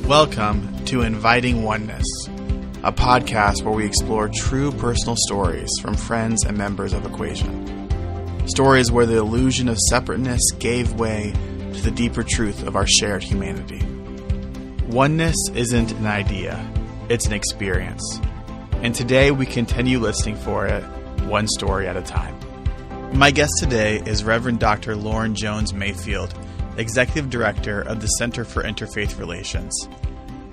Welcome to Inviting Oneness, a podcast where we explore true personal stories from friends and members of EquaSion. Stories where the illusion of separateness gave way to the deeper truth of our shared humanity. Oneness isn't an idea, it's an experience. And today we continue listening for it, one story at a time. My guest today is Reverend Dr. Lauren Jones Mayfield, Executive Director of the Center for Interfaith Relations.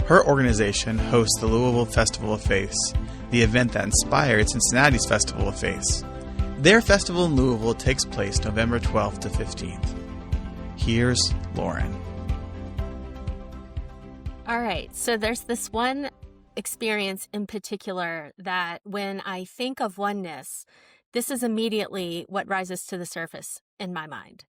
Her organization hosts the Louisville Festival of Faiths, the event that inspired Cincinnati's Festival of Faiths. Their festival in Louisville takes place November 12th to 15th. Here's Lauren. All right, so there's this one experience in particular that when I think of oneness, this is immediately what rises to the surface in my mind.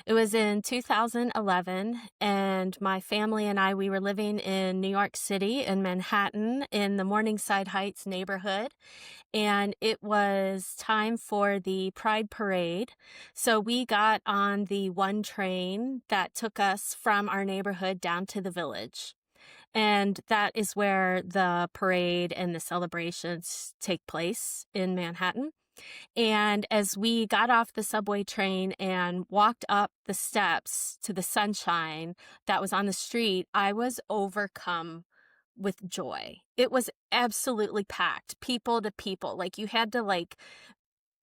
It was in 2011, and my family and I, we were living in New York City, in Manhattan, in the Morningside Heights neighborhood, and it was time for the Pride Parade. So we got on the one train that took us from our neighborhood down to the Village. And that is where the parade and the celebrations take place in Manhattan. And as we got off the subway train and walked up the steps to the sunshine that was on the street, I was overcome with joy. It was absolutely packed, people to people. Like you had to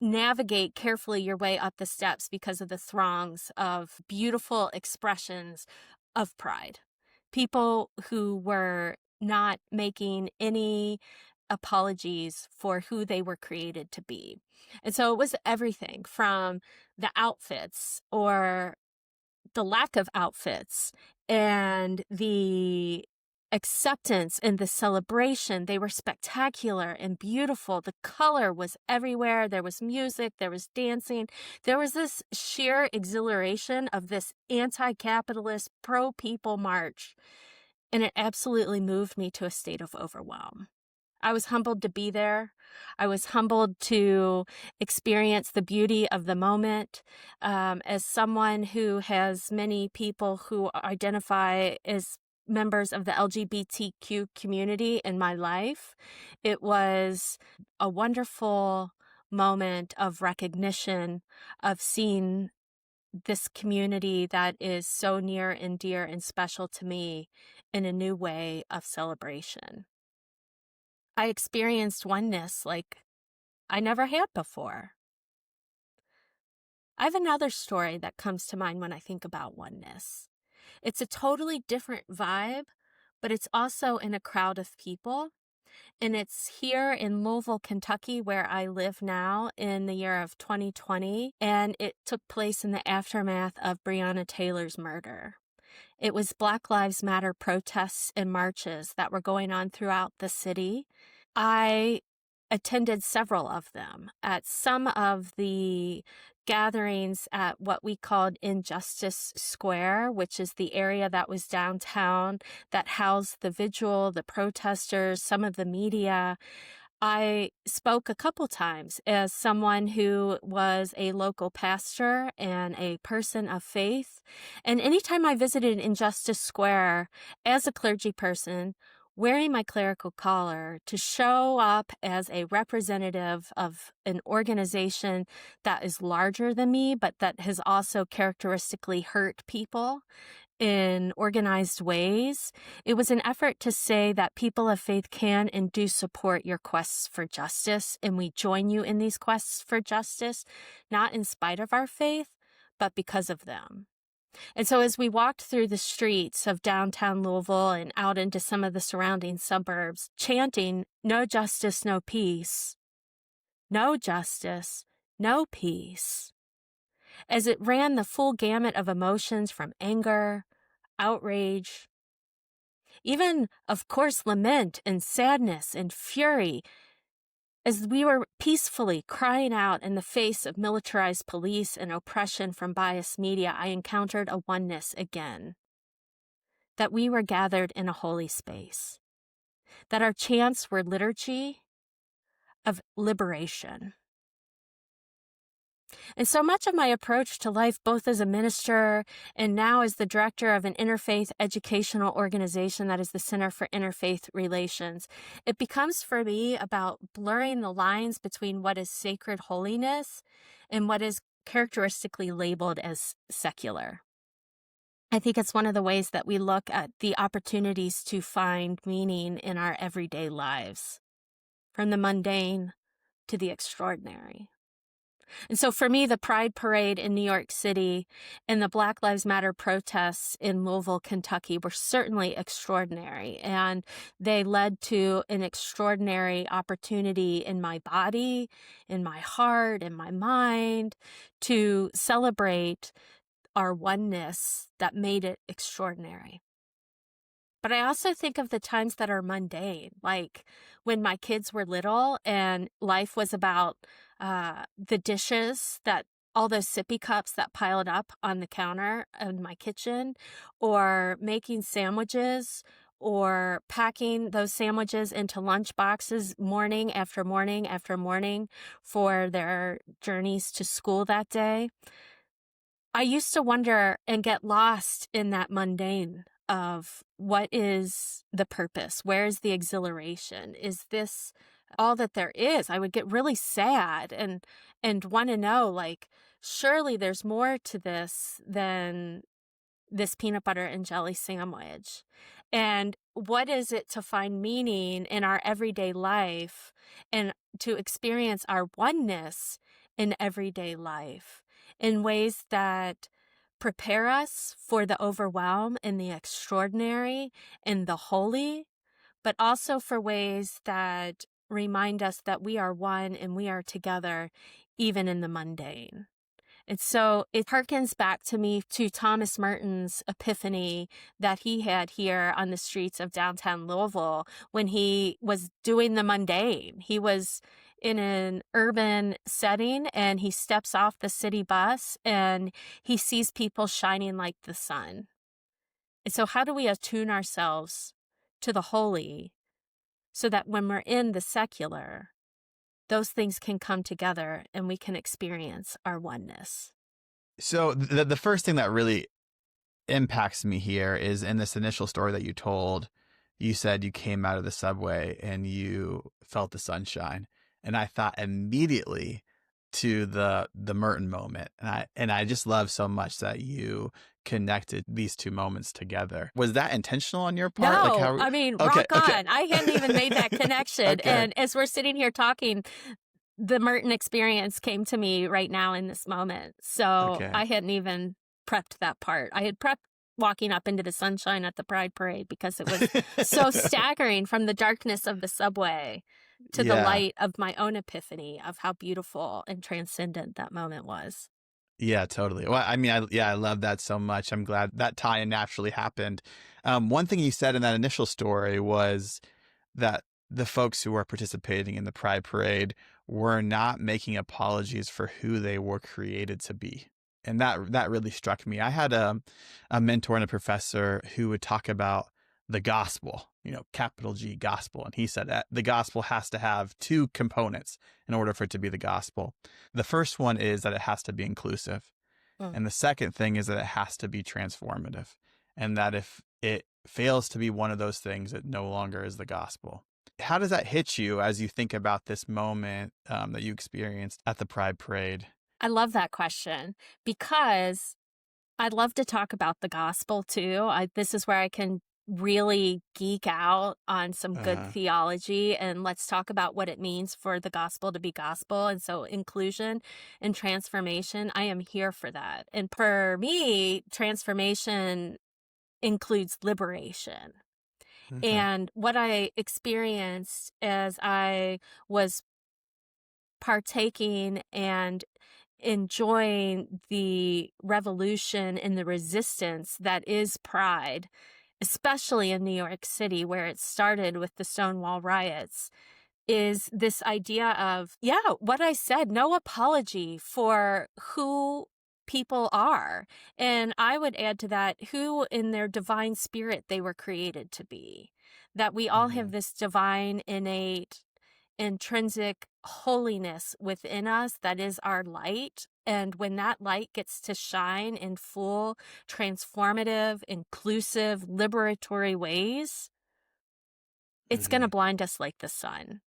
navigate carefully your way up the steps because of the throngs of beautiful expressions of pride. People who were not making any apologies for who they were created to be. And so it was everything from the outfits or the lack of outfits and the acceptance and the celebration. They were spectacular and beautiful. The color was everywhere. There was music, there was dancing. There was this sheer exhilaration of this anti-capitalist, pro-people march. And it absolutely moved me to a state of overwhelm. I was humbled to be there. I was humbled to experience the beauty of the moment. As someone who has many people who identify as members of the LGBTQ community in my life, it was a wonderful moment of recognition, of seeing this community that is so near and dear and special to me in a new way of celebration. I experienced oneness like I never had before. I have another story that comes to mind when I think about oneness. It's a totally different vibe, but it's also in a crowd of people. And it's here in Louisville, Kentucky, where I live now in the year of 2020. And it took place in the aftermath of Breonna Taylor's murder. It was Black Lives Matter protests and marches that were going on throughout the city. I attended several of them at some of the gatherings at what we called Injustice Square, which is the area that was downtown that housed the vigil, the protesters, some of the media. I spoke a couple times as someone who was a local pastor and a person of faith. And anytime I visited Injustice Square as a clergy person, wearing my clerical collar to show up as a representative of an organization that is larger than me, but that has also characteristically hurt people in organized ways. It was an effort to say that people of faith can and do support your quests for justice, and we join you in these quests for justice, not in spite of our faith, but because of them. And so as we walked through the streets of downtown Louisville and out into some of the surrounding suburbs, chanting, "No justice, no peace. No justice, no peace." As it ran the full gamut of emotions from anger, outrage, even, of course, lament and sadness and fury, as we were peacefully crying out in the face of militarized police and oppression from biased media, I encountered a oneness again. That we were gathered in a holy space. That our chants were liturgy of liberation. And so much of my approach to life, both as a minister and now as the director of an interfaith educational organization that is the Center for Interfaith Relations, it becomes for me about blurring the lines between what is sacred holiness and what is characteristically labeled as secular. I think it's one of the ways that we look at the opportunities to find meaning in our everyday lives, from the mundane to the extraordinary. And so for me, the Pride Parade in New York City and the Black Lives Matter protests in Louisville, Kentucky were certainly extraordinary. And they led to an extraordinary opportunity in my body, in my heart, in my mind to celebrate our oneness that made it extraordinary. But I also think of the times that are mundane, like when my kids were little and life was about the dishes that all those sippy cups that piled up on the counter in my kitchen, or making sandwiches, or packing those sandwiches into lunch boxes morning after morning after morning for their journeys to school that day. I used to wonder and get lost in that mundane of what is the purpose? Where is the exhilaration? Is this all that there is? I would get really sad and want to know, like, surely there's more to this than this peanut butter and jelly sandwich. And what is it to find meaning in our everyday life and to experience our oneness in everyday life in ways that prepare us for the overwhelm and the extraordinary and the holy, but also for ways that remind us that we are one and we are together even in the mundane. And so it harkens back to me to Thomas Merton's epiphany that he had here on the streets of downtown Louisville when he was doing the mundane. He was in an urban setting and he steps off the city bus and he sees people shining like the sun. And so how do we attune ourselves to the holy so that when we're in the secular, those things can come together and we can experience our oneness? So the first thing that really impacts me here is in this initial story that you told, you said you came out of the subway and you felt the sunshine. And I thought immediately to the Merton moment. And I just love so much that you connected these two moments together. Was that intentional on your part? No, rock on. I hadn't even made that connection. Okay. And as we're sitting here talking, the Merton experience came to me right now in this moment. So I hadn't even prepped that part. I had prepped walking up into the sunshine at the Pride Parade because it was so staggering from the darkness of the subway to the light of my own epiphany of how beautiful and transcendent that moment was. Yeah, totally. Well, I love that so much. I'm glad that tie-in naturally happened. One thing you said in that initial story was that the folks who were participating in the Pride Parade were not making apologies for who they were created to be. And that really struck me. I had a mentor and a professor who would talk about the gospel, capital G gospel. And he said that the gospel has to have two components in order for it to be the gospel. The first one is that it has to be inclusive. And the second thing is that it has to be transformative. And that if it fails to be one of those things, it no longer is the gospel. How does that hit you as you think about this moment that you experienced at the Pride Parade? I love that question because I'd love to talk about the gospel too. This is where I can really geek out on some good theology, and let's talk about what it means for the gospel to be gospel. And so inclusion and transformation, I am here for that. And for me, transformation includes liberation. And what I experienced as I was partaking and enjoying the revolution and the resistance that is pride, especially in New York City, where it started with the Stonewall riots, is this idea of, what I said, no apology for who people are. And I would add to that who in their divine spirit they were created to be. That we all have this divine, innate, intrinsic holiness within us that is our light. And when that light gets to shine in full, transformative, inclusive, liberatory ways, it's going to blind us like the sun.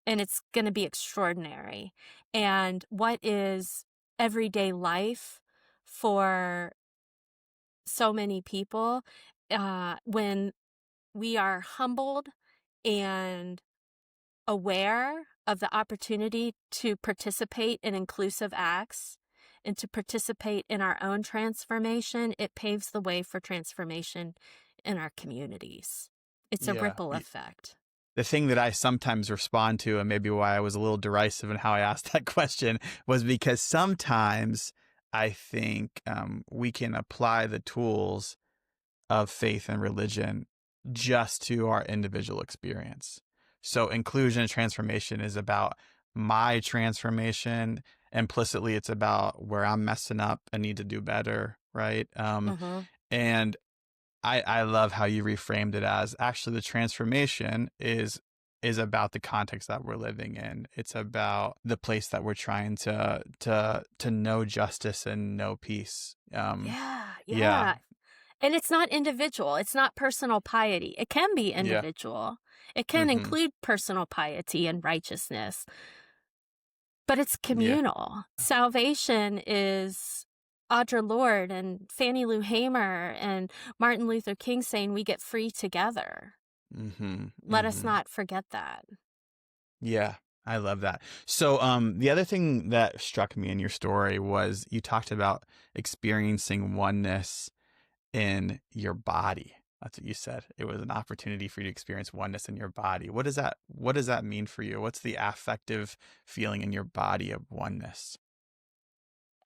And it's going to be extraordinary. And what is everyday life for so many people, when we are humbled and aware of the opportunity to participate in inclusive acts and to participate in our own transformation, it paves the way for transformation in our communities. It's a Yeah. ripple effect. The thing that I sometimes respond to, and maybe why I was a little derisive in how I asked that question, was because sometimes I think we can apply the tools of faith and religion just to our individual experience. So inclusion and transformation is about my transformation. Implicitly, it's about where I'm messing up and need to do better, right? And I love how you reframed it as actually the transformation is about the context that we're living in. It's about the place that we're trying to know justice and know peace. Yeah. And it's not individual. It's not personal piety. It can be individual. It can include personal piety and righteousness, but it's communal. Salvation is Audre Lorde and Fannie Lou Hamer and Martin Luther King saying we get free together. Let us not forget that. Yeah, I love that. So the other thing that struck me in your story was you talked about experiencing oneness in your body. That's what you said. It was an opportunity for you to experience oneness in your body. What does that mean for you? What's the affective feeling in your body of oneness?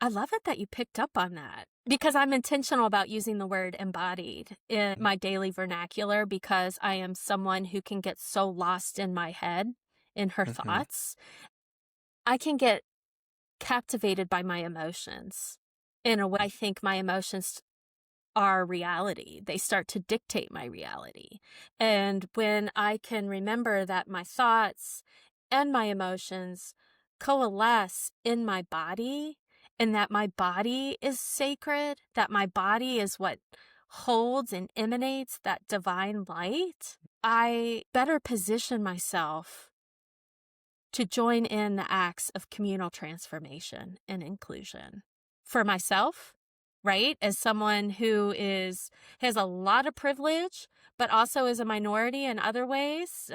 I love it that you picked up on that, because I'm intentional about using the word embodied in my daily vernacular, because I am someone who can get so lost in my head, in her thoughts. I can get captivated by my emotions in a way. I think my emotions are reality. They start to dictate my reality. And when I can remember that my thoughts and my emotions coalesce in my body, and that my body is sacred, that my body is what holds and emanates that divine light, I better position myself to join in the acts of communal transformation and inclusion for myself, right? As someone who has a lot of privilege, but also is a minority in other ways,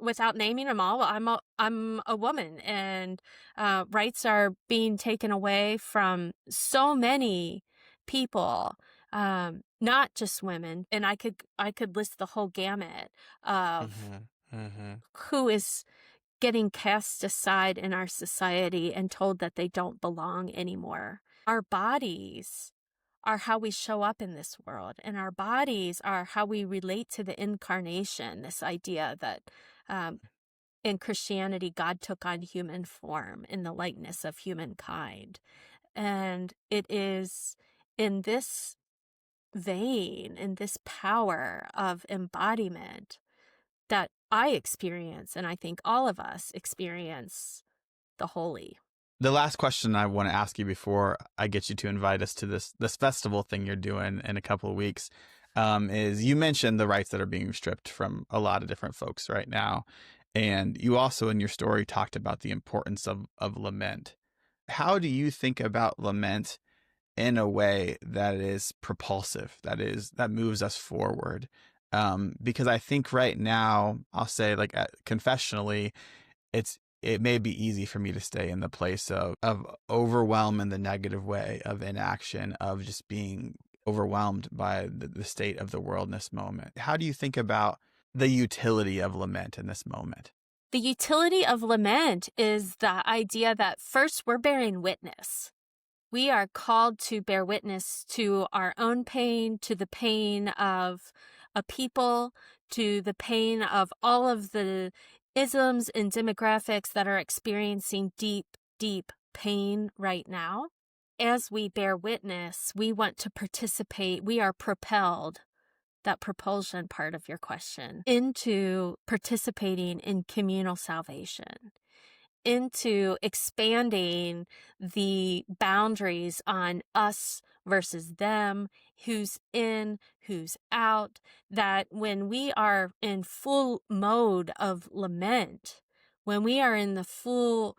without naming them all. I'm a woman, and rights are being taken away from so many people, not just women. And I could list the whole gamut of who is getting cast aside in our society and told that they don't belong anymore. Our bodies are how we show up in this world, and our bodies are how we relate to the incarnation, this idea that in Christianity, God took on human form in the likeness of humankind. And it is in this vein, in this power of embodiment, that I experience, and I think all of us experience, the holy. The last question I want to ask you before I get you to invite us to this festival thing you're doing in a couple of weeks is you mentioned the rights that are being stripped from a lot of different folks right now. And you also in your story talked about the importance of lament. How do you think about lament in a way that is propulsive, that moves us forward? Because I think right now, I'll say like confessionally, it may be easy for me to stay in the place of overwhelm in the negative way, of inaction, of just being overwhelmed by the state of the world in this moment. How do you think about the utility of lament in this moment? The utility of lament is the idea that first we're bearing witness. We are called to bear witness to our own pain, to the pain of a people, to the pain of all of the isms and demographics that are experiencing deep, deep pain right now. As we bear witness, we want to participate. We are propelled, that propulsion part of your question, into participating in communal salvation. into expanding the boundaries on us versus them, who's in, who's out, that when we are in full mode of lament, when we are in the full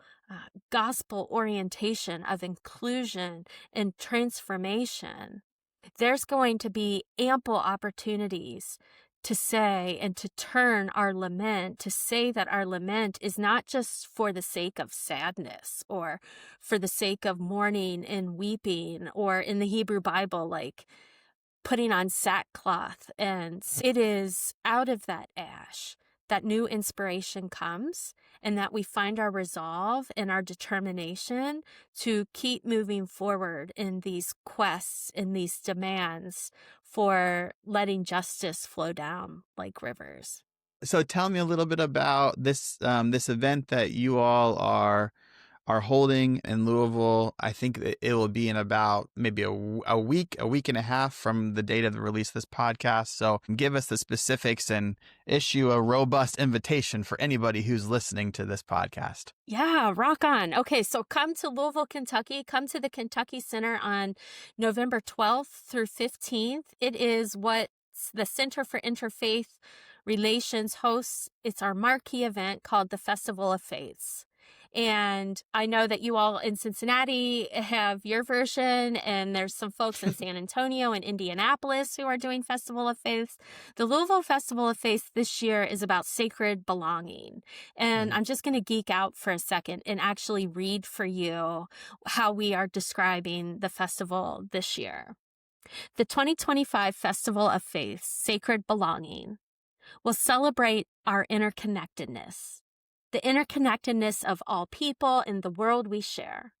gospel orientation of inclusion and transformation, there's going to be ample opportunities to say and to turn our lament, to say that our lament is not just for the sake of sadness or for the sake of mourning and weeping, or in the Hebrew Bible, like putting on sackcloth. And it is out of that ash that new inspiration comes, and that we find our resolve and our determination to keep moving forward in these quests, in these demands for letting justice flow down like rivers. So tell me a little bit about this this event that you all are holding in Louisville. I think that it will be in about maybe a week and a half from the date of the release of this podcast. So give us the specifics and issue a robust invitation for anybody who's listening to this podcast. Yeah, rock on. Okay, so come to Louisville, Kentucky. Come to the Kentucky Center on November 12th through 15th. It is what the Center for Interfaith Relations hosts. It's our marquee event called the Festival of Faiths. And I know that you all in Cincinnati have your version, and there's some folks in San Antonio and Indianapolis who are doing Festival of Faiths. The Louisville Festival of Faiths this year is about sacred belonging. And I'm just going to geek out for a second and actually read for you how we are describing the festival this year. The 2025 Festival of Faiths, Sacred Belonging, will celebrate our interconnectedness. The interconnectedness of all people in the world we share.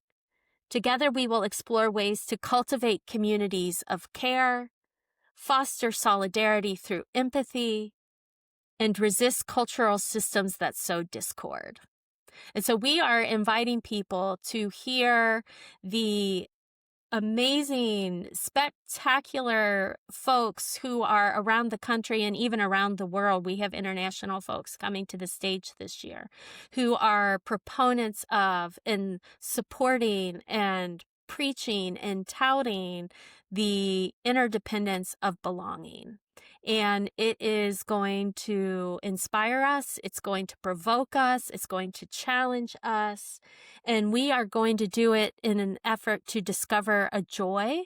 Together, we will explore ways to cultivate communities of care, foster solidarity through empathy, and resist cultural systems that sow discord. And so we are inviting people to hear the amazing, spectacular folks who are around the country and even around the world. We have international folks coming to the stage this year who are proponents of and supporting and preaching and touting the interdependence of belonging. And it is going to inspire us. It's going to provoke us. It's going to challenge us. And we are going to do it in an effort to discover a joy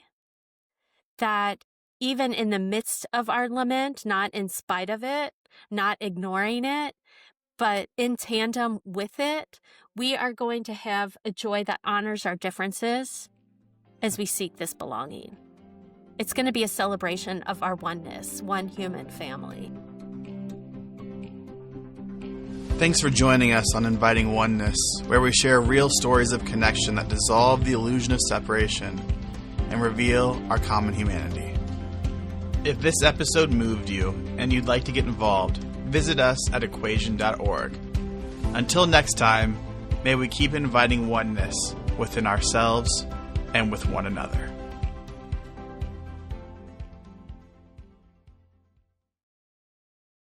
that even in the midst of our lament, not in spite of it, not ignoring it, but in tandem with it, we are going to have a joy that honors our differences as we seek this belonging. It's going to be a celebration of our oneness, one human family. Thanks for joining us on Inviting Oneness, where we share real stories of connection that dissolve the illusion of separation and reveal our common humanity. If this episode moved you and you'd like to get involved, visit us at EquaSion.org. Until next time, may we keep inviting oneness within ourselves and with one another.